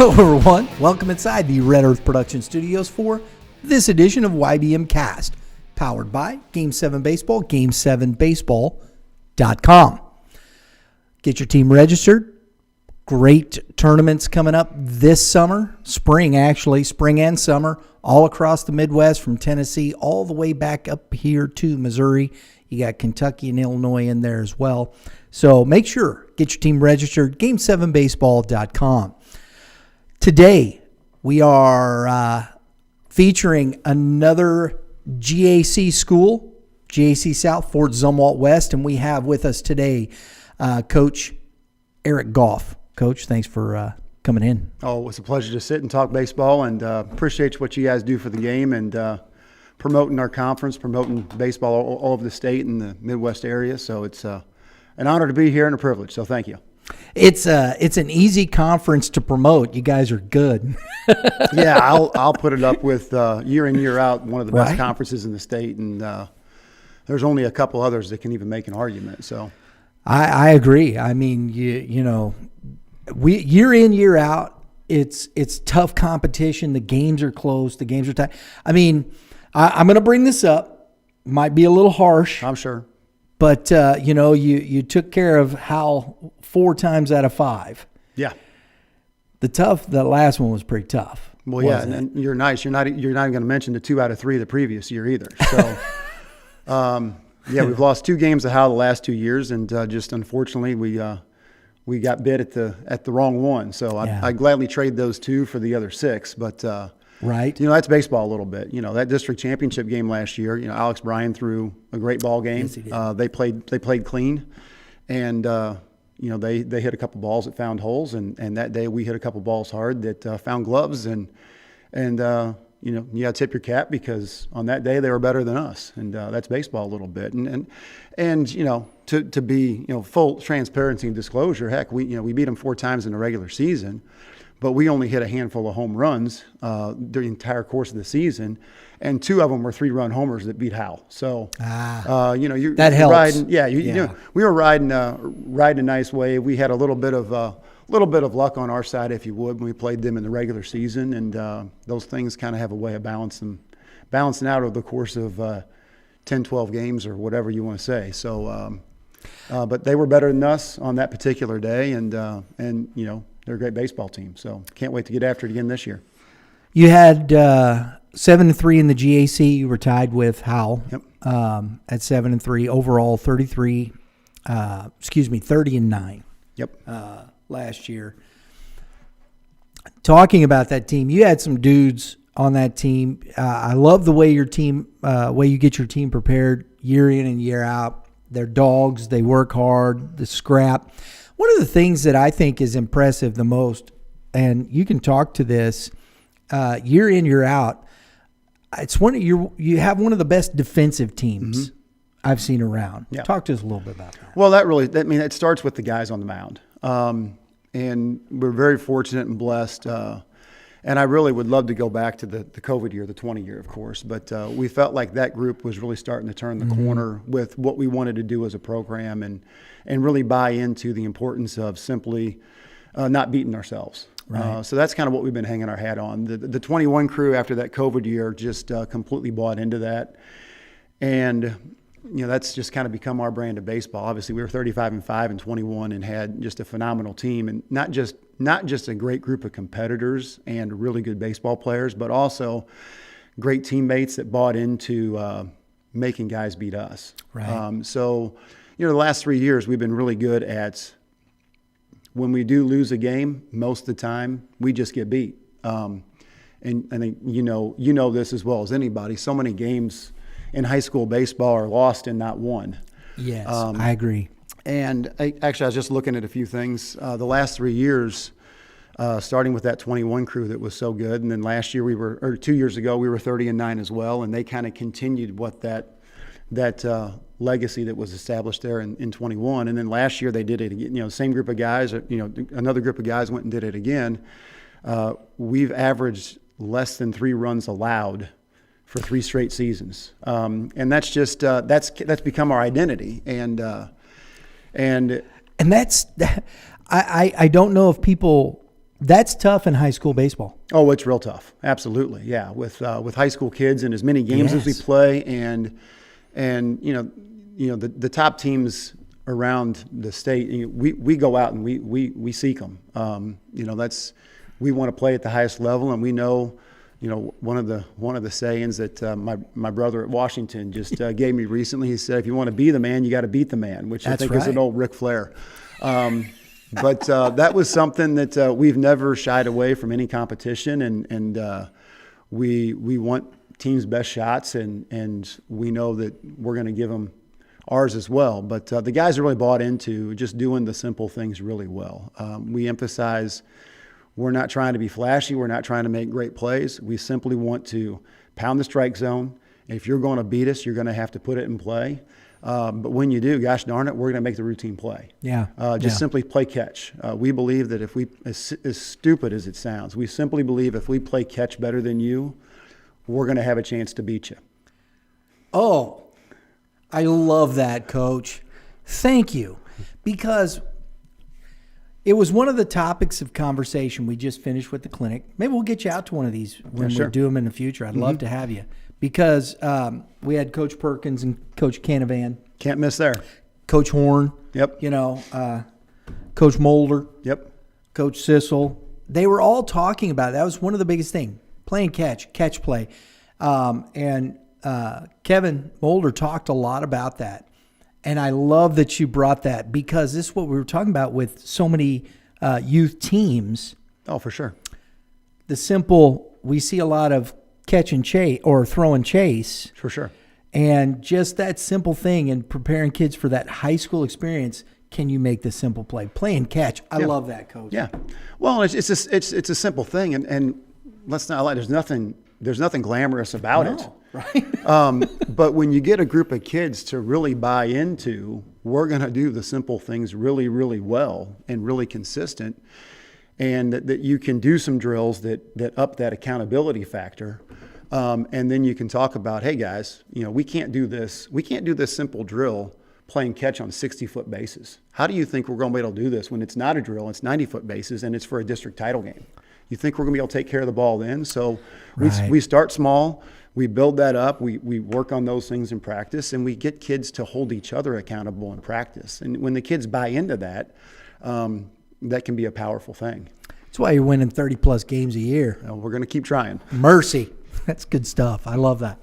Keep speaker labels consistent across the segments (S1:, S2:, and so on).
S1: Hello, everyone. Welcome inside the Red Earth Production Studios for this edition of YBMcast, powered by Game 7 Baseball, game7baseball.com. Get your team registered. Great tournaments coming up this summer, spring and summer, all across the Midwest from Tennessee all the way back up here to Missouri. You got Kentucky and Illinois in there as well. So make sure, get your team registered, game7baseball.com. Today, we are featuring another GAC school, G.A.C. South, Fort Zumwalt West, and we have with us today Coach Eric Gough. Coach, thanks for coming in.
S2: Oh, it's a pleasure to sit and talk baseball, and appreciate what you guys do for the game and promoting our conference, promoting baseball all over the state and the Midwest area. So it's an honor to be here and a privilege, so thank you.
S1: It's an easy conference to promote. You guys are good.
S2: Yeah, I'll put it up with year in, year out, one of the best conferences in the state, and there's only a couple others that can even make an argument. So
S1: I agree. I mean, you know, we year in, year out, it's tough competition. The games are close. The games are tight. I mean, I'm going to bring this up. Might be a little harsh.
S2: I'm sure.
S1: But, you know, you took care of Hal 4 times out of 5.
S2: Yeah.
S1: That last one was pretty tough.
S2: Well, yeah, and you're nice. You're not even going to mention the 2 out of 3 the previous year either. So, yeah, we've lost 2 games to Hal the last 2 years, and just unfortunately we got bit at the wrong one. So I gladly trade those 2 for the other 6, but
S1: right.
S2: You know, that's baseball a little bit. You know, that district championship game last year, you know, Alex Bryan threw a great ball game.
S1: Yes, he did.
S2: They played clean, and you know, they hit a couple balls that found holes, and that day we hit a couple balls hard that found gloves, and you know, you got to tip your cap because on that day they were better than us, and that's baseball a little bit. And you know, to be, you know, full transparency and disclosure, heck, we beat them 4 times in the regular season. But we only hit a handful of home runs during the entire course of the season, and 2 of them were 3-run homers that beat Hal. So, you know,
S1: that helps.
S2: Riding, you know, we were riding a nice wave. We had a little bit of luck on our side, if you would, when we played them in the regular season, and those things kind of have a way of balancing out over the course of 10, 12 games or whatever you want to say. So, but they were better than us on that particular day, and you know. They're a great baseball team, so can't wait to get after it again this year.
S1: You had 7-3 in the GAC. You were tied with Hal at 7-3. Overall, 30-9.
S2: Yep.
S1: Last year. Talking about that team, you had some dudes on that team. I love the way you get your team prepared year in and year out. They're dogs. They work hard. The scrap. One of the things that I think is impressive the most, and you can talk to this year in, year out, it's you have one of the best defensive teams I've seen around. Yeah. Talk to us a little bit about that.
S2: Well, it starts with the guys on the mound. And we're very fortunate and blessed. And I really would love to go back to the COVID year, the 20 year, of course. But we felt like that group was really starting to turn the corner with what we wanted to do as a program and really buy into the importance of simply not beating ourselves.
S1: Right.
S2: So that's kind of what we've been hanging our hat on. The 21 crew after that COVID year just completely bought into that. And, you know, that's just kind of become our brand of baseball. Obviously, we were 35-5 and 21 and had just a phenomenal team, and not just a great group of competitors and really good baseball players, but also great teammates that bought into making guys beat us.
S1: Right.
S2: So, you know, the last 3 years we've been really good at when we do lose a game, most of the time we just get beat. And I think you know this as well as anybody. So many games in high school baseball are lost and not won.
S1: Yes, I agree.
S2: And I was just looking at a few things. The last 3 years, starting with that 21 crew that was so good, and then last year 2 years ago we were 30-9 as well, and they kind of continued what that legacy that was established there in 21. And then last year they did it again. You know, same group of guys. You know, another group of guys went and did it again. We've averaged less than 3 runs allowed for 3 straight seasons, and that's just that's become our identity. And that's
S1: I don't know if people That's tough in high school baseball.
S2: Oh, it's real tough. Absolutely, yeah. With high school kids and as many games as we play, and the top teams around the state, we go out and we seek them. We want to play at the highest level, and we know. One of the sayings that my brother at Washington just gave me recently. He said, "If you want to be the man, you got to beat the man," which I think is an old Ric Flair. But that was something that we've never shied away from any competition, and we want teams' best shots, and we know that we're going to give them ours as well. But the guys are really bought into just doing the simple things really well. We emphasize. We're not trying to be flashy. We're not trying to make great plays. We simply want to pound the strike zone. If you're going to beat us, you're going to have to put it in play. But when you do, gosh darn it, we're going to make the routine play.
S1: Yeah.
S2: Simply play catch. We believe that if we, as stupid as it sounds, we simply believe if we play catch better than you, we're going to have a chance to beat you.
S1: Oh, I love that, Coach. Thank you. Because it was one of the topics of conversation we just finished with the clinic. Maybe we'll get you out to one of these when we do them in the future. I'd love to have you because we had Coach Perkins and Coach Canavan.
S2: Can't miss there.
S1: Coach Horn.
S2: Yep.
S1: Coach Mulder.
S2: Yep.
S1: Coach Sissel. They were all talking about it. That was one of the biggest things. Playing catch play. And Kevin Mulder talked a lot about that. And I love that you brought that because this is what we were talking about with so many youth teams.
S2: Oh, for sure.
S1: We see a lot of catch and chase or throw and chase.
S2: For sure.
S1: And just that simple thing and preparing kids for that high school experience. Can you make the simple play? Play and catch. I love that, Coach.
S2: Yeah. Well, it's a simple thing. And let's not lie, there's nothing glamorous about it.
S1: Right.
S2: But when you get a group of kids to really buy into, we're going to do the simple things really, really well and really consistent, and that you can do some drills that up that accountability factor, and then you can talk about, hey guys, we can't do this simple drill playing catch on 60-foot bases. How do you think we're going to be able to do this when it's not a drill, it's 90-foot bases, and it's for a district title game? You think we're going to be able to take care of the ball then? So we start small. We build that up. We work on those things in practice, and we get kids to hold each other accountable in practice. And when the kids buy into that, that can be a powerful thing.
S1: That's why you're winning 30-plus games a year.
S2: We're going to keep trying.
S1: Mercy. That's good stuff. I love that.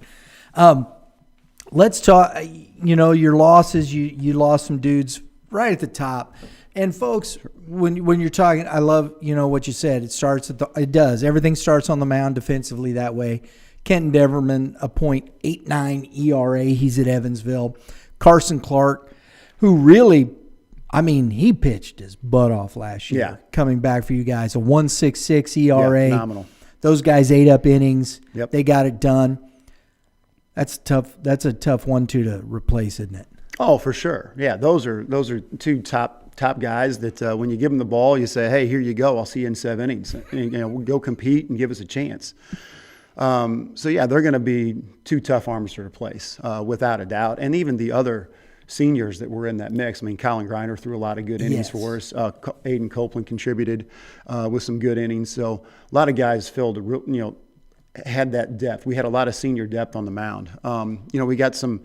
S1: Let's talk, your losses. You lost some dudes right at the top. And folks, when you're talking, I love, what you said. It does. Everything starts on the mound defensively that way. Kenton Deverman, a .89 ERA. He's at Evansville. Carson Clark, who really, he pitched his butt off last year.
S2: Yeah.
S1: Coming back for you guys, a 1.66 ERA.
S2: Yeah, phenomenal.
S1: Those guys ate up innings.
S2: Yep.
S1: They got it done. That's tough. That's a tough 1-2 to replace, isn't it?
S2: Oh, for sure. Yeah, those are two top guys that when you give them the ball, you say, hey, here you go. I'll see you in 7 innings. Go compete and give us a chance. They're going to be two tough arms to replace, without a doubt. And even the other seniors that were in that mix. Colin Griner threw a lot of good innings for us. Aiden Copeland contributed with some good innings. So a lot of guys had that depth. We had a lot of senior depth on the mound. We got some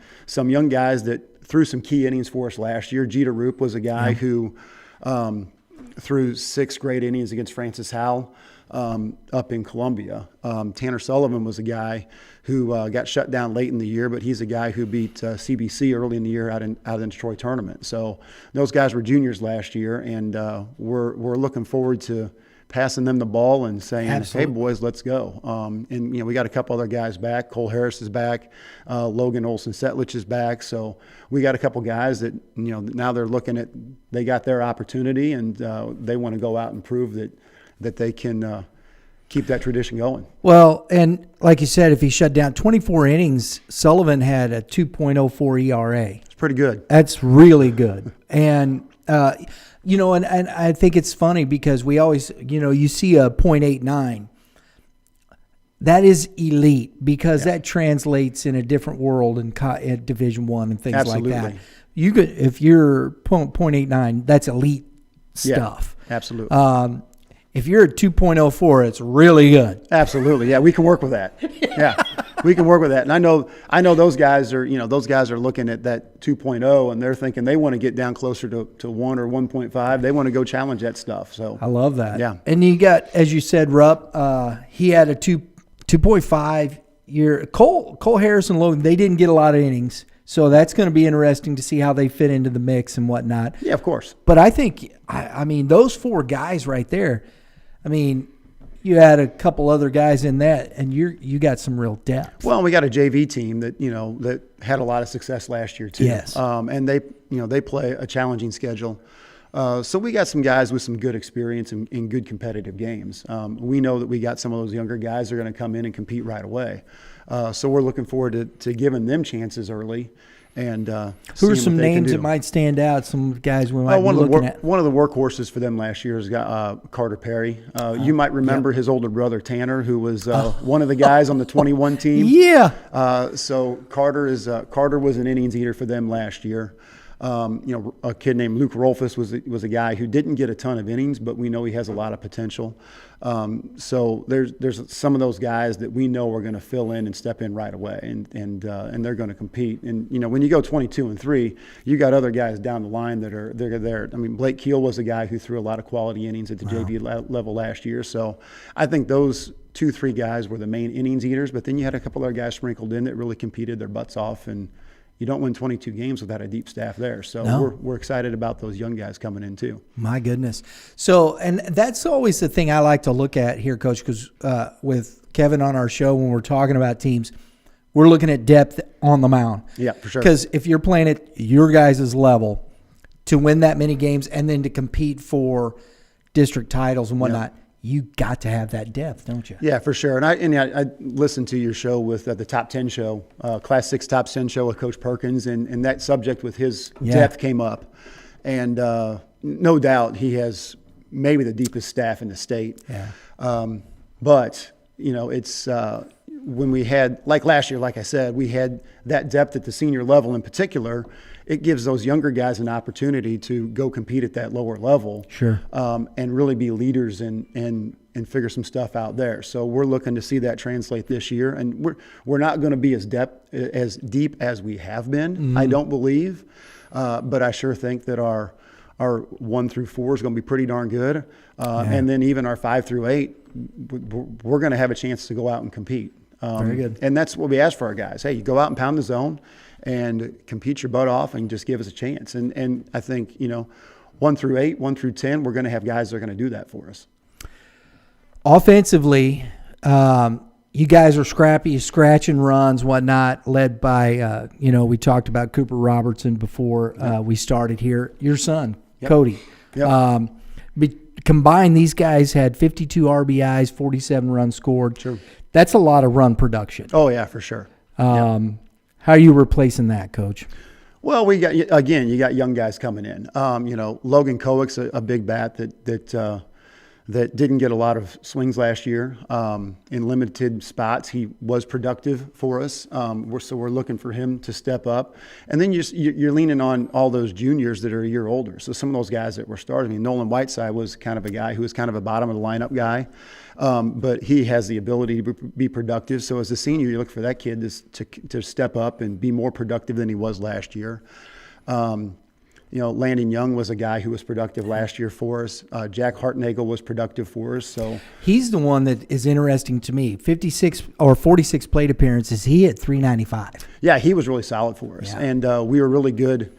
S2: young guys that threw some key innings for us last year. Jeter Roop was a guy who threw 6 great innings against Francis Howell up in Columbia. Tanner Sullivan was a guy who got shut down late in the year, but he's a guy who beat CBC early in the year out in the Detroit tournament. So those guys were juniors last year, and we're looking forward to passing them the ball and saying, Absolutely. Hey, boys, let's go. We got a couple other guys back. Cole Harris is back. Logan Olson-Setlich is back. So we got a couple guys that, now they're looking at, they got their opportunity, and they want to go out and prove that they can keep that tradition going. Well,
S1: and like you said, if he shut down 24 innings, Sullivan had a 2.04 ERA.
S2: It's pretty good.
S1: That's really good. And, and I think it's funny because we always, you see a .89. That is elite because that translates in a different world in Division I and things
S2: Absolutely.
S1: Like that. You could, if you're .89, that's elite stuff.
S2: Yeah, absolutely.
S1: if you're at 2.04, it's really good.
S2: Absolutely. Yeah, we can work with that. Yeah. We can work with that. And I know those guys are looking at that 2.0 and they're thinking they want to get down closer to 1 or 1.5. They want to go challenge that stuff. So
S1: I love that.
S2: Yeah.
S1: And you got, as you said, Rupp, he had a 2.5 year. Cole Harrison, Logan, they didn't get a lot of innings. So that's going to be interesting to see how they fit into the mix and whatnot.
S2: Yeah, of course.
S1: But I think, I mean, those 4 guys right there, I mean, you had a couple other guys in that, and you got some real depth.
S2: Well, we got a JV team that that had a lot of success last year too.
S1: Yes.
S2: And they play a challenging schedule. So we got some guys with some good experience in good competitive games. We know that we got some of those younger guys that are going to come in and compete right away. So we're looking forward to giving them chances early. And
S1: who are some names that might stand out? Some guys we might be looking at.
S2: One of the workhorses for them last year is Carter Perry. You might remember his older brother Tanner, who was one of the guys on the 21 team.
S1: Yeah.
S2: So Carter was an innings eater for them last year. A kid named Luke Rolfus was a guy who didn't get a ton of innings, but we know he has a lot of potential. So there's some of those guys that we know are going to fill in and step in right away, and they're going to compete. And when you go 22-3, you got other guys down the line they're there. I mean, Blake Keel was a guy who threw a lot of quality innings at the JV level last year. So I think those 2-3 guys were the main innings eaters, but then you had a couple other guys sprinkled in that really competed their butts off, and you don't win 22 games without a deep staff there. So we're excited about those young guys coming in too.
S1: My goodness. So, and that's always the thing I like to look at here, Coach, because with Kevin on our show, when we're talking about teams, we're looking at depth on the mound.
S2: Yeah, for sure.
S1: Because if you're playing at your guys' level to win that many games and then to compete for district titles and whatnot, you got to have that depth, don't you?
S2: Yeah, for sure. And I listened to your show with the Top 10 show, Class 6 Top 10 show with Coach Perkins, and that subject with his depth came up. And no doubt he has maybe the deepest staff in the state.
S1: Yeah.
S2: But, it's when we had, like last year, like I said, we had that depth at the senior level in particular. It gives those younger guys an opportunity to go compete at that lower level.
S1: Sure.
S2: And really be leaders and figure some stuff out there. So we're looking to see that translate this year. And we're not going to be as deep as we have been, I don't believe. But I sure think that our 1 through 4 is going to be pretty darn good. And then even our 5 through 8, we're going to have a chance to go out and compete.
S1: Very good.
S2: And that's what we ask for our guys. Hey, you go out and pound the zone and compete your butt off and just give us a chance. And I think, 1 through 8, 1 through 10, we're going to have guys that are going to do that for us.
S1: Offensively, you guys are scrappy, scratching runs, whatnot, led by, we talked about Cooper Robertson before we started here. Your son, Cody.
S2: Yep.
S1: Combined, these guys had 52 RBIs, 47 runs scored.
S2: Sure.
S1: That's a lot of run production.
S2: Oh, yeah, for sure.
S1: How are you replacing that, Coach?
S2: Well, you got young guys coming in. Logan Kowick's a big bat that didn't get a lot of swings last year. In limited spots, he was productive for us. So we're looking for him to step up. And then you're leaning on all those juniors that are a year older. So some of those guys that were starting, Nolan Whiteside was kind of a guy who was kind of a bottom of the lineup guy. But he has the ability to be productive. So as a senior, you look for that kid to step up and be more productive than he was last year. Landon Young was a guy who was productive last year for us. Jack Hartnagel was productive for us. So
S1: he's the one that is interesting to me. 56 or 46 plate appearances. He hit 395.
S2: Yeah, he was really solid for us, and we were really good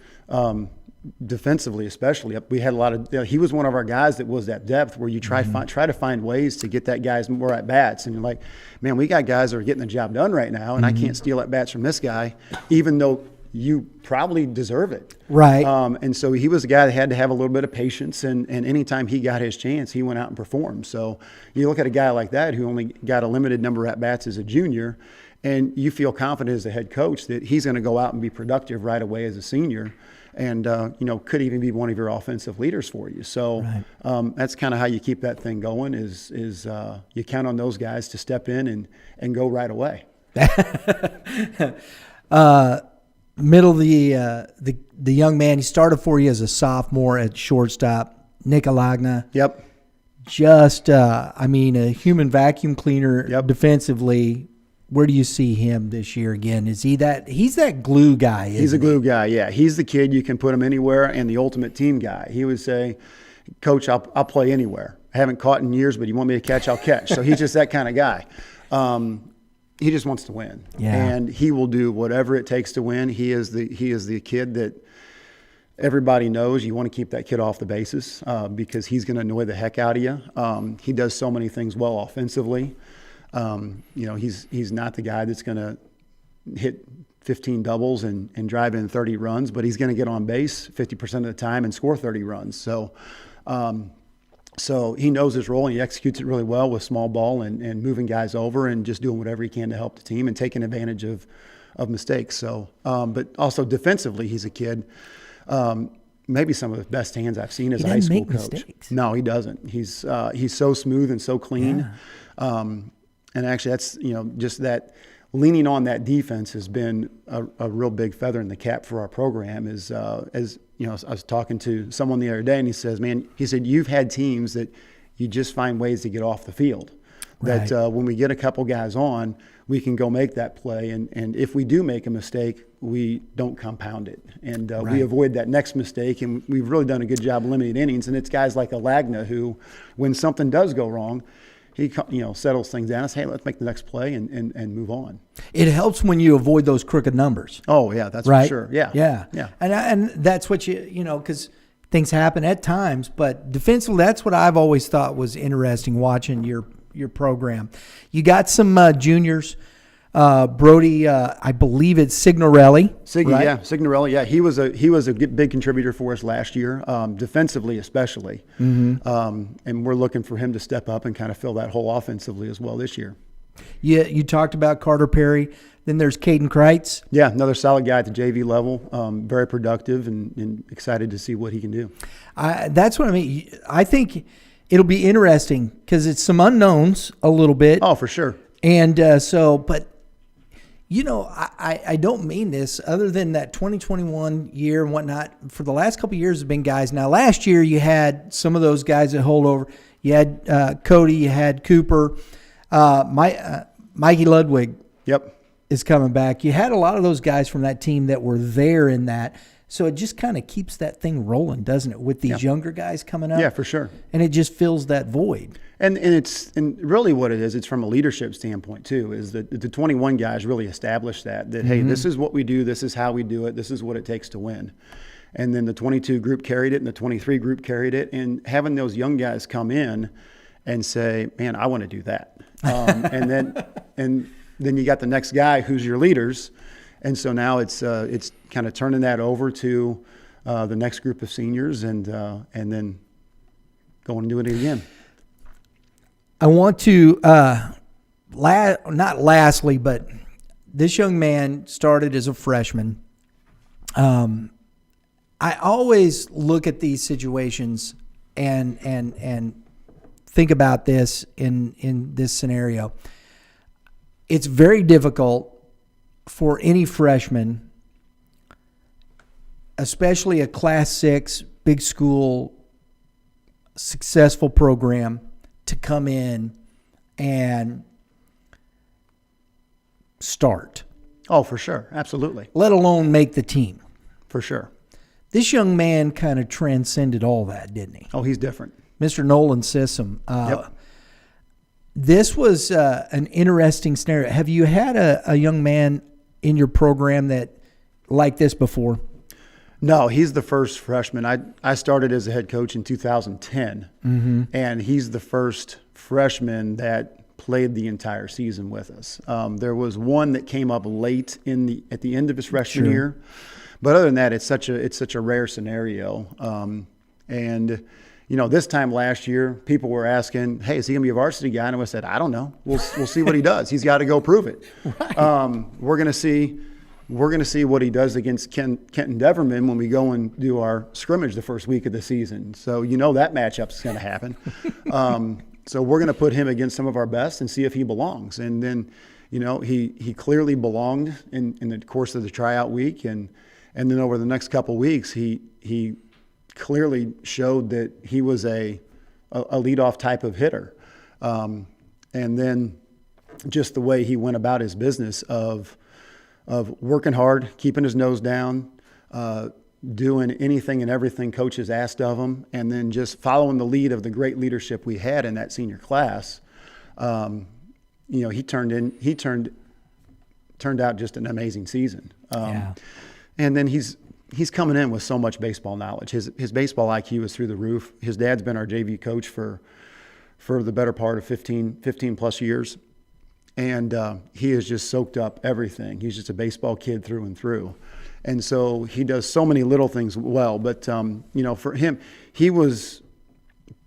S2: defensively, especially. We had a lot of. He was one of our guys that was that depth where you try to find ways to get that guys more at bats, and you're like, man, we got guys that are getting the job done right now, and I can't steal at bats from this guy, even though you probably deserve it.
S1: Right.
S2: And so he was a guy that had to have a little bit of patience, and anytime he got his chance, he went out and performed. So you look at a guy like that who only got a limited number of at-bats as a junior, and you feel confident as a head coach that he's going to go out and be productive right away as a senior and, could even be one of your offensive leaders for you. So that's kind of how you keep that thing going is you count on those guys to step in and go right away.
S1: Middle, the young man, he started for you as a sophomore at shortstop, Nick Alagna.
S2: Yep.
S1: just, I mean, a human vacuum cleaner defensively. Where do you see him this year again? Is he that? He's that glue guy.
S2: He's a glue guy. Yeah, he's the kid you can put him anywhere, and the ultimate team guy. He would say, "Coach, I'll play anywhere. I haven't caught in years, but you want me to catch, I'll catch." So he's just that kind of guy. He just wants to win, and he will do whatever it takes to win. He is the kid that everybody knows you want to keep that kid off the bases because he's going to annoy the heck out of you. He does so many things well offensively. He's not the guy that's going to hit 15 doubles and drive in 30 runs, but he's going to get on base 50% of the time and score 30 runs. So he knows his role, and he executes it really well with small ball and moving guys over and just doing whatever he can to help the team and taking advantage of mistakes. So, but also defensively, he's a kid. Maybe some of the best hands I've seen as a high school coach.
S1: Mistakes.
S2: No, he doesn't. He's so smooth and so clean. Yeah. And actually, that's just that leaning on that defense has been a real big feather in the cap for our program. I was talking to someone the other day, and he says, "Man," he said, "you've had teams that you just find ways to get off the field. Right. That when we get a couple guys on, we can go make that play, and if we do make a mistake, we don't compound it, and we avoid that next mistake, and we've really done a good job limiting innings." And it's guys like Alagna who, when something does go wrong, he settles things down and says, "Hey, let's make the next play and move on."
S1: It helps when you avoid those crooked numbers.
S2: Oh yeah, that's for sure. Yeah.
S1: And that's what because things happen at times, but defensively, that's what I've always thought was interesting watching your program. You got some juniors. Brody, I believe it's Signorelli.
S2: Right? Signorelli. Yeah, he was a big contributor for us last year, defensively especially. Mm-hmm. And we're looking for him to step up and kind of fill that hole offensively as well this year.
S1: Yeah, you talked about Carter Perry. Then there's Caden Kreitz.
S2: Yeah, another solid guy at the JV level. Very productive and excited to see what he can do.
S1: That's what I mean. I think it'll be interesting because it's some unknowns a little bit.
S2: Oh, for sure.
S1: And but. I don't mean this other than that 2021 year and whatnot. For the last couple of years have been guys. Now, last year you had some of those guys that hold over. You had Cody, you had Cooper. Mikey Ludwig is coming back. You had a lot of those guys from that team that were there in that. So it just kind of keeps that thing rolling, doesn't it, with these younger guys coming up?
S2: Yeah, for sure.
S1: And it just fills that void.
S2: And really what it is, it's from a leadership standpoint too, is that the 21 guys really established that hey, this is what we do, this is how we do it, this is what it takes to win. And then the 22 group carried it and the 23 group carried it, and having those young guys come in and say, "Man, I want to do that." And then you got the next guy who's your leaders. And so now it's kind of turning that over to the next group of seniors and then going and doing it again.
S1: I want to, not lastly, but this young man started as a freshman. I always look at these situations and think about this in this scenario. It's very difficult for any freshman, especially a Class 6, big school, successful program, to come in and start.
S2: Oh, for sure. Absolutely.
S1: Let alone make the team.
S2: For sure.
S1: This young man kind of transcended all that, didn't he?
S2: Oh, he's different.
S1: Mr. Nolan Sissom. This was an interesting scenario. Have you had a young man in your program that like this before?
S2: No, he's the first freshman. I started as a head coach in 2010, and he's the first freshman that played the entire season with us. There was one that came up late at the end of his freshman year, but other than that, it's such a rare scenario. And this time last year, people were asking, "Hey, is he going to be a varsity guy?" And I said, "I don't know. We'll see what he does. He's got to go prove it." Right. We're going to see what he does against Kenton Deverman when we go and do our scrimmage the first week of the season. So that matchup's going to happen. So we're going to put him against some of our best and see if he belongs. And then, he clearly belonged in the course of the tryout week, and then over the next couple of weeks, he clearly showed that he was a a leadoff type of hitter. And then just the way he went about his business of working hard, keeping his nose down, doing anything and everything coaches asked of him, and then just following the lead of the great leadership we had in that senior class. He turned out just an amazing season. And then he's coming in with so much baseball knowledge. His baseball IQ is through the roof. His dad's been our JV coach for the better part of 15 plus years. And he has just soaked up everything. He's just a baseball kid through and through. And so he does so many little things well. But, for him, he was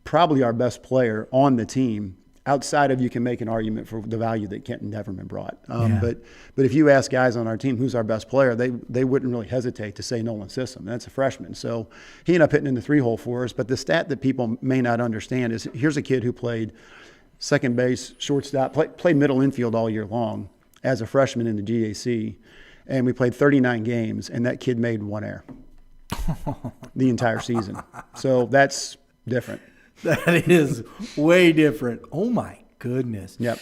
S2: probably our best player on the team. Outside of, you can make an argument for the value that Kenton Deverman brought. But if you ask guys on our team who's our best player, they wouldn't really hesitate to say Nolan Sissom. That's a freshman. So he ended up hitting in the 3-hole for us. But the stat that people may not understand is, here's a kid who played second base, shortstop, played middle infield all year long as a freshman in the GAC. And we played 39 games, and that kid made 1 error the entire season. So that's different.
S1: That is way different. Oh, my goodness.
S2: Yep.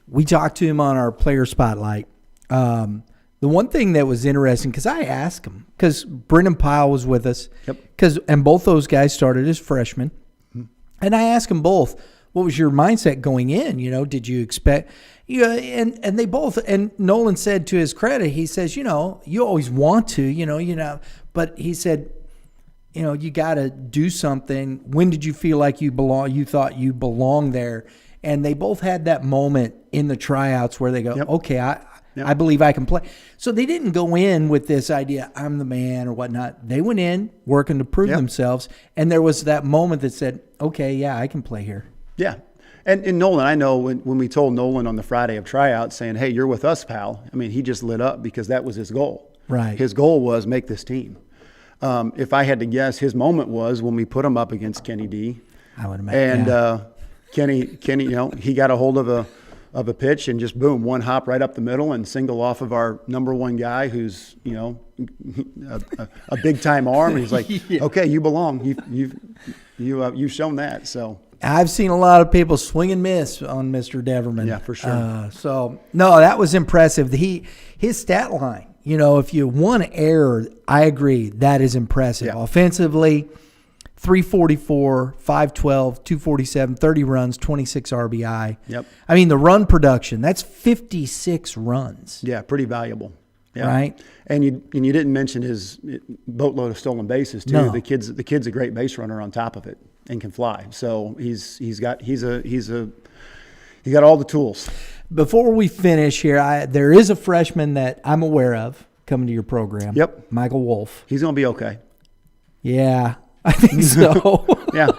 S1: We talked to him on our player spotlight. The one thing that was interesting, because I asked him, because Brendan Pyle was with us, and both those guys started as freshmen. Mm-hmm. And I asked them both, what was your mindset going in? Did you expect – and they both – and Nolan said, to his credit, he says, you always want to, but he said – you got to do something. When did you feel like you thought you belonged there? And they both had that moment in the tryouts where they go, okay, I believe I can play. So they didn't go in with this idea, I'm the man or whatnot. They went in working to prove themselves. And there was that moment that said, okay, yeah, I can play here.
S2: Yeah. And Nolan, I know when we told Nolan on the Friday of tryouts saying, hey, you're with us, pal. I mean, he just lit up because that was his goal. Right. His goal was make this team. If I had to guess, his moment was when we put him up against Kenny D.
S1: I would imagine.
S2: And Kenny, he got a hold of a pitch and just boom, one hop right up the middle and single off of our number one guy, who's a big time arm. And he's like, okay, you belong. You've shown that. So
S1: I've seen a lot of people swing and miss on Mr. Deverman.
S2: Yeah, for sure.
S1: So no, that was impressive. His stat line. If you 1 error, I agree, that is impressive. Yeah. Offensively, 344, 512, 247, 30 runs, 26 RBI.
S2: Yep.
S1: I mean, the run production, that's 56 runs.
S2: Yeah, pretty valuable. Yeah.
S1: Right?
S2: And you didn't mention his boatload of stolen bases too. No. The kid's a great base runner on top of it and can fly. So he's got all the tools. Before
S1: we finish here, there is a freshman that I'm aware of coming to your program.
S2: Yep.
S1: Michael Wolf.
S2: He's going to be okay.
S1: Yeah, I think so.
S2: Yeah.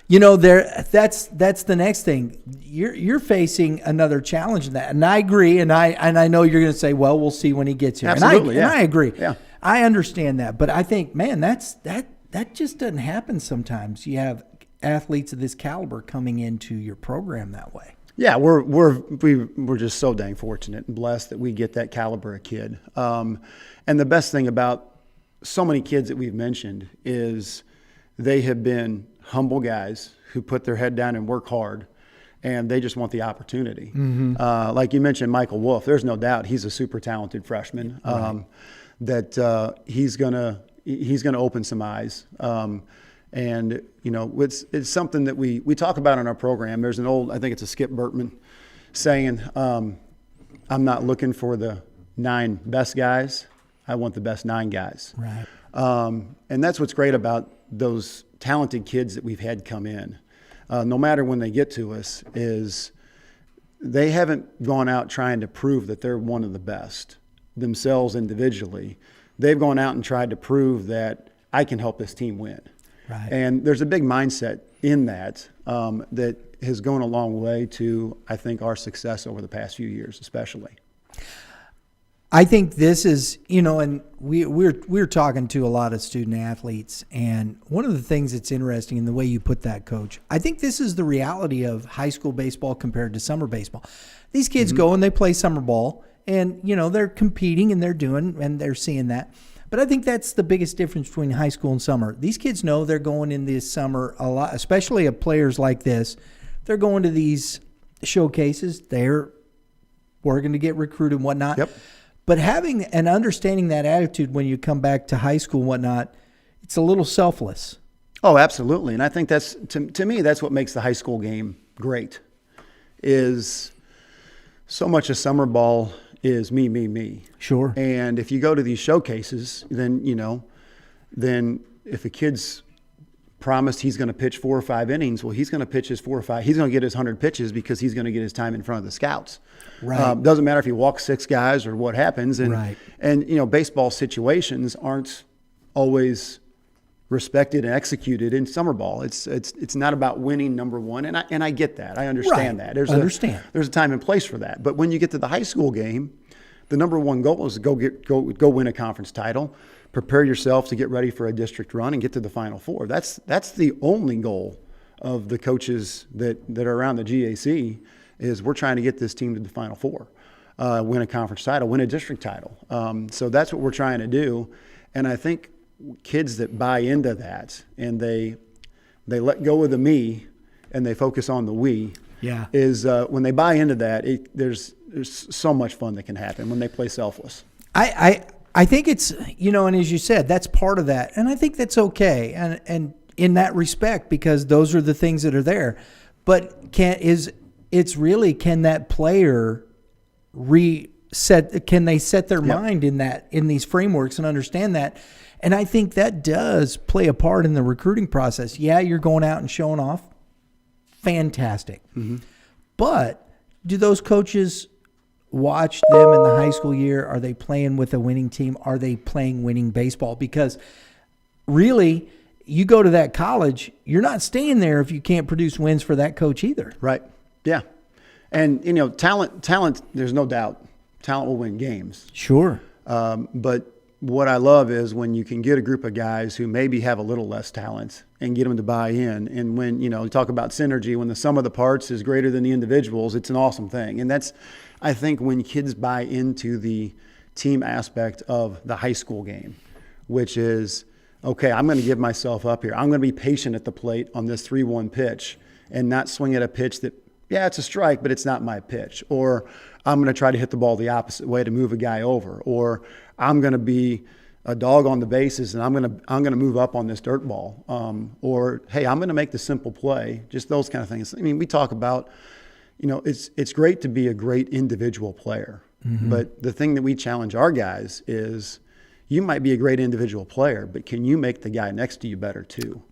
S1: That's the next thing. You're facing another challenge in that. And I agree, and I know you're going to say, well, we'll see when he gets here.
S2: Absolutely,
S1: and I agree.
S2: Yeah.
S1: I understand that. But I think, man, that just doesn't happen sometimes. You have athletes of this caliber coming into your program that way.
S2: Yeah, we're just so dang fortunate and blessed that we get that caliber of kid. And the best thing about so many kids that we've mentioned is they have been humble guys who put their head down and work hard, and they just want the opportunity. Mm-hmm. Like you mentioned, Michael Wolf. There's no doubt he's a super talented freshman. Right. That he's gonna open some eyes. And, it's something that we talk about in our program. There's an old, I think it's a Skip Bertman saying, I'm not looking for the 9 best guys. I want the best 9 guys.
S1: Right.
S2: And that's what's great about those talented kids that we've had come in. No matter when they get to us, is they haven't gone out trying to prove that they're one of the best themselves individually. They've gone out and tried to prove that I can help this team win.
S1: Right.
S2: And there's a big mindset in that that has gone a long way to, I think, our success over the past few years, especially.
S1: I think this is, and we're talking to a lot of student athletes, and one of the things that's interesting in the way you put that, Coach, I think this is the reality of high school baseball compared to summer baseball. These kids go and they play summer ball, and they're competing and they're seeing that. But I think that's the biggest difference between high school and summer. These kids know they're going in this summer a lot, especially of players like this. They're going to these showcases. They're working to get recruited and whatnot.
S2: Yep.
S1: But having and understanding that attitude when you come back to high school and whatnot, it's a little selfless.
S2: Oh, absolutely. And I think that's, to me, that's what makes the high school game great, is so much of summer ball is me, me, me.
S1: Sure.
S2: And if you go to these showcases, then, then if a kid's promised he's going to pitch 4 or 5 innings, well, he's going to pitch his 4 or 5. He's going to get his 100 pitches because he's going to get his time in front of the scouts.
S1: Right.
S2: Doesn't matter if he walks 6 guys or what happens. And,
S1: Right.
S2: and baseball situations aren't always respected and executed in summer ball. It's not about winning number one, and I get that. I understand
S1: Right.
S2: that. There's a time and place for that. But when you get to the high school game, the number one goal is to go win a conference title, prepare yourself to get ready for a district run, and get to the Final Four. That's the only goal of the coaches that are around the GAC, is we're trying to get this team to the Final Four, win a conference title, win a district title. So that's what we're trying to do, and I think kids that buy into that and they let go of the me and they focus on the we, is when they buy into that, there's so much fun that can happen when they play selfless.
S1: I think it's, and as you said, that's part of that. And I think that's okay. And in that respect, because those are the things that are there. But can that player can they set their mind in these frameworks and understand that? And I think that does play a part in the recruiting process. Yeah, you're going out and showing off. Fantastic. Mm-hmm. But do those coaches watch them in the high school year? Are they playing with a winning team? Are they playing winning baseball? Because really, you go to that college, you're not staying there if you can't produce wins for that coach either.
S2: Right. Yeah. And, talent, there's no doubt. Talent will win games.
S1: Sure.
S2: But what I love is when you can get a group of guys who maybe have a little less talent and get them to buy in. And when, you talk about synergy, when the sum of the parts is greater than the individuals, it's an awesome thing. And that's, I think, when kids buy into the team aspect of the high school game, which is, okay, I'm going to give myself up here. I'm going to be patient at the plate on this 3-1 pitch and not swing at a pitch that, it's a strike, but it's not my pitch. Or I'm going to try to hit the ball the opposite way to move a guy over. Or I'm going to be a dog on the bases and I'm going to move up on this dirt ball. Or, hey, I'm going to make the simple play. Just those kind of things. I mean, we talk about, it's great to be a great individual player. Mm-hmm. But the thing that we challenge our guys is, you might be a great individual player, but can you make the guy next to you better too?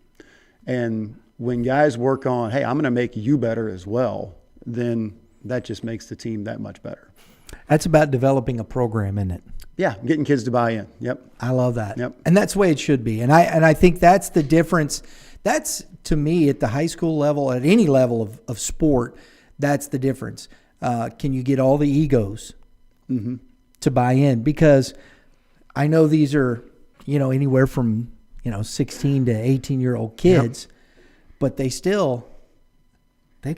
S2: And when guys work on, hey, I'm going to make you better as well, then that just makes the team that much better.
S1: That's about developing a program, isn't it?
S2: Yeah, getting kids to buy in. Yep.
S1: I love that.
S2: Yep.
S1: And that's the way it should be. And I think that's the difference. That's, to me, at the high school level, at any level of sport, that's the difference. Can you get all the egos to buy in? Because I know these are, anywhere from, 16 to 18-year-old kids, but they've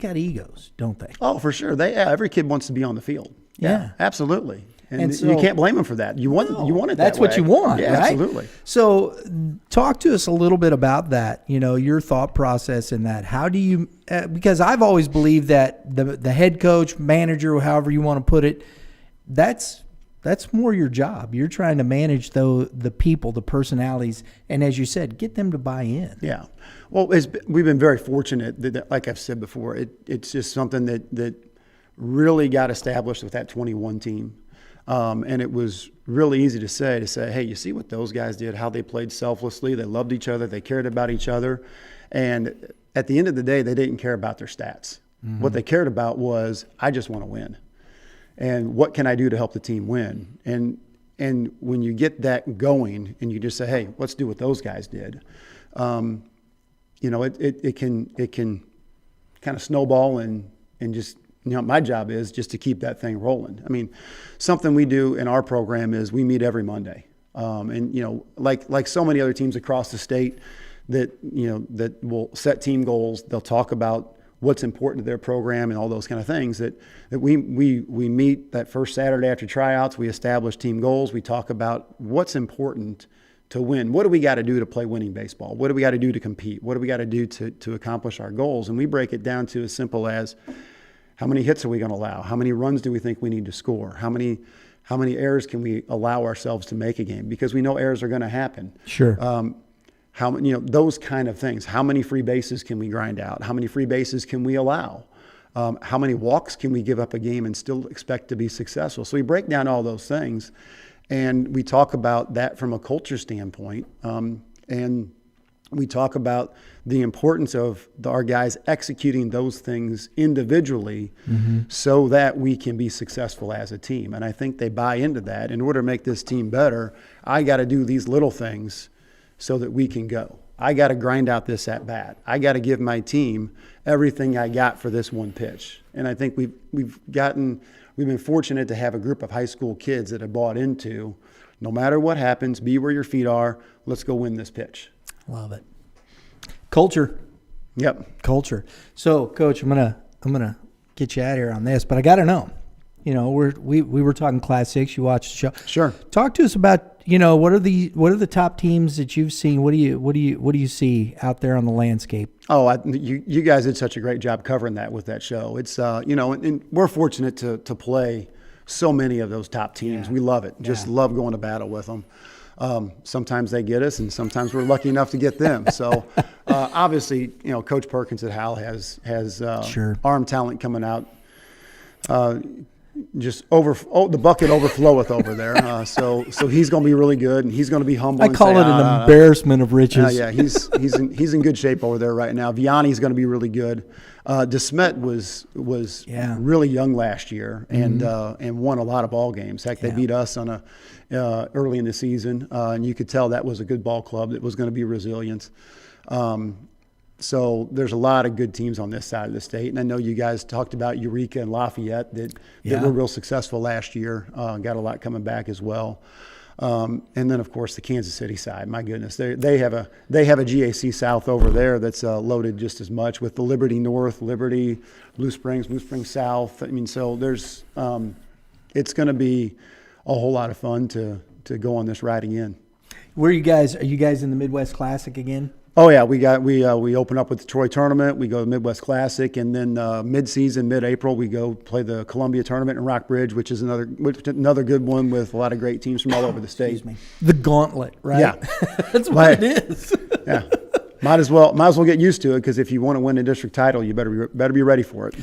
S1: got egos, don't they?
S2: Oh, for sure. Every kid wants to be on the field.
S1: Yeah.
S2: Absolutely. And
S1: so,
S2: you can't blame them for that. You want it
S1: that's
S2: that way.
S1: what you want,
S2: yeah,
S1: right?
S2: Absolutely.
S1: So talk to us a little bit about that, your thought process in that. How do you because I've always believed that the head coach, manager, however you want to put it, that's more your job. You're trying to manage the people, the personalities, and as you said, get them to buy in.
S2: Yeah. Well, we've been very fortunate that, like I've said before, it's just something that really got established with that 21 team. And it was really easy to say, hey, you see what those guys did, how they played selflessly, they loved each other, they cared about each other. And at the end of the day, they didn't care about their stats. Mm-hmm. What they cared about was, I just want to win. And what can I do to help the team win? And when you get that going and you just say, hey, let's do what those guys did, it can kind of snowball and just, my job is just to keep that thing rolling. I mean, something we do in our program is we meet every Monday. Like so many other teams across the state that will set team goals, they'll talk about what's important to their program and all those kind of things. That we meet that first Saturday after tryouts. We establish team goals. We talk about what's important to win. What do we got to do to play winning baseball? What do we got to do to compete? What do we got to do to accomplish our goals? And we break it down to as simple as, how many hits are we going to allow? How many runs do we think we need to score? How many errors can we allow ourselves to make a game? Because we know errors are going to happen.
S1: Sure.
S2: Those kind of things. How many free bases can we grind out? How many free bases can we allow? How many walks can we give up a game and still expect to be successful? So we break down all those things, and we talk about that from a culture standpoint. And we talk about the importance of our guys executing those things individually so that we can be successful as a team. And I think they buy into that. In order to make this team better, I got to do these little things so that we can go. I got to grind out this at bat. I got to give my team everything I got for this one pitch. And I think we've been fortunate to have a group of high school kids that have bought into, no matter what happens, be where your feet are, let's go win this pitch.
S1: Love it. Culture.
S2: Yep.
S1: Culture. So, Coach, I'm gonna get you out of here on this, but I got to know. We were talking Class 6. You watched the show.
S2: Sure.
S1: Talk to us about what are the top teams that you've seen? What do you see out there on the landscape?
S2: Oh, you guys did such a great job covering that with that show. It's and we're fortunate to play so many of those top teams.
S1: Yeah.
S2: We love it. Just love going to battle with them. Sometimes they get us, and sometimes we're lucky enough to get them. So, obviously, Coach Perkins at Howell has
S1: Sure.
S2: arm talent coming out. The bucket overfloweth over there. So he's going to be really good, and he's going to be humble.
S1: I call it an embarrassment of riches.
S2: Yeah, he's in good shape over there right now. Vianney's going to be really good. DeSmet was really young last year and won a lot of ball games. Heck, they beat us on early in the season, and you could tell that was a good ball club that was going to be resilient. So there's a lot of good teams on this side of the state. And I know you guys talked about Eureka and Lafayette that were real successful last year, got a lot coming back as well. And then, of course, the Kansas City side. My goodness, they have a G.A.C. South over there that's loaded just as much with the Liberty North, Liberty, Blue Springs South. I mean, so there's it's going to be a whole lot of fun to go on this ride again.
S1: Are you guys in the Midwest Classic again?
S2: Oh yeah, we open up with the Troy tournament. We go to the Midwest Classic, and then mid-April, we go play the Columbia tournament in Rockbridge, which is another good one with a lot of great teams from all over the state.
S1: Excuse me. The gauntlet, right?
S2: Yeah,
S1: that's what it is.
S2: Yeah, might as well get used to it, because if you want to win a district title, you better be ready for it.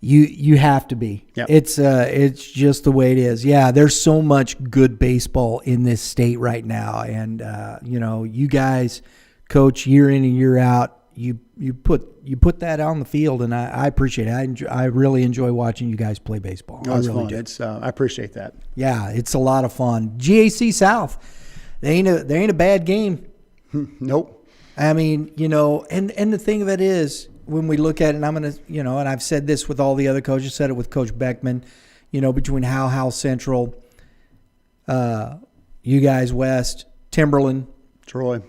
S1: You have to be.
S2: Yep.
S1: It's just the way it is. Yeah, there's so much good baseball in this state right now, and you guys. Coach, year in and year out, you put that on the field, and I appreciate it. I really enjoy watching you guys play baseball.
S2: No, it's fun. It's I appreciate that.
S1: Yeah, it's a lot of fun. G.A.C. South, they ain't a bad game.
S2: Nope.
S1: I mean, and the thing of it is, when we look at it, and I'm gonna, and I've said this with all the other coaches, said it with Coach Beckman, between Howell Central, you guys West, Timberland, Troy,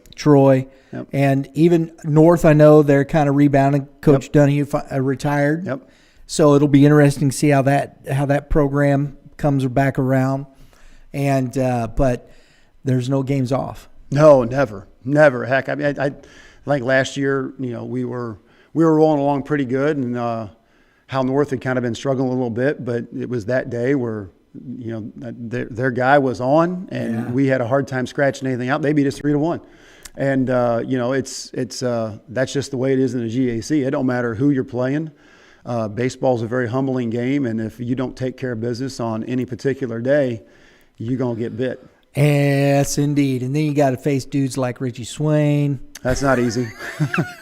S2: yep.
S1: And even North, I know they're kind of rebounding. Coach Donahue retired.
S2: Yep.
S1: So it'll be interesting to see how that program comes back around. And but there's no games off.
S2: No, never. Heck, I mean, I think last year, we were rolling along pretty good, and Hal North had kind of been struggling a little bit, but it was that day where their guy was on, and we had a hard time scratching anything out. They beat us 3-1, and it's that's just the way it is in the GAC. It don't matter who you're playing. Baseball's a very humbling game, and if you don't take care of business on any particular day, you're gonna get bit.
S1: Yes, indeed. And then you got to face dudes like Richie Swain.
S2: That's not easy.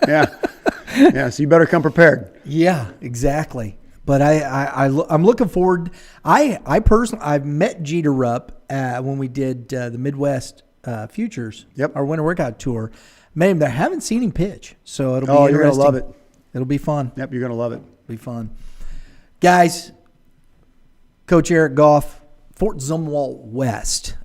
S2: Yeah. So you better come prepared.
S1: Yeah, exactly. But I'm looking forward. I personally, I've met Jeter Rupp when we did the Midwest Futures, our winter workout tour. Met him there. Haven't seen him pitch, so it'll be interesting.
S2: You're gonna love it.
S1: It'll be fun.
S2: Yep, you're gonna love it.
S1: Be fun, guys. Coach Eric Gough, Fort Zumwalt West,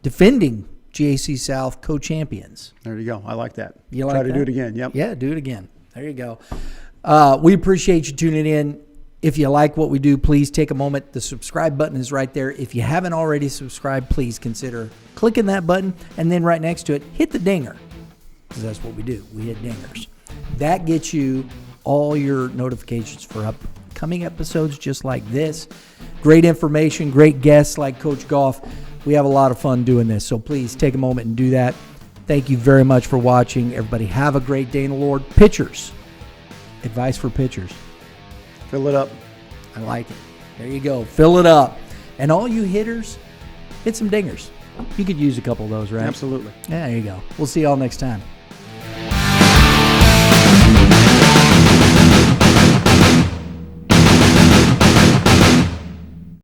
S1: defending G.A.C. South co-champions.
S2: There you go. I like that.
S1: You like
S2: Try
S1: that?
S2: to do it again. Yep.
S1: Yeah, do it again. There you go. We appreciate you tuning in. If you like what we do, please take a moment. The subscribe button is right there. If you haven't already subscribed, please consider clicking that button. And then right next to it, hit the dinger, because that's what we do. We hit dingers. That gets you all your notifications for upcoming episodes just like this. Great information, great guests like Coach Gough. We have a lot of fun doing this, so please take a moment and do that. Thank you very much for watching. Everybody have a great day in the Lord. Pitchers. Advice for pitchers.
S2: Fill it up.
S1: I like it. There you go. Fill it up. And all you hitters, hit some dingers. You could use a couple of those, right?
S2: Absolutely.
S1: Yeah, there you go. We'll see you all next time.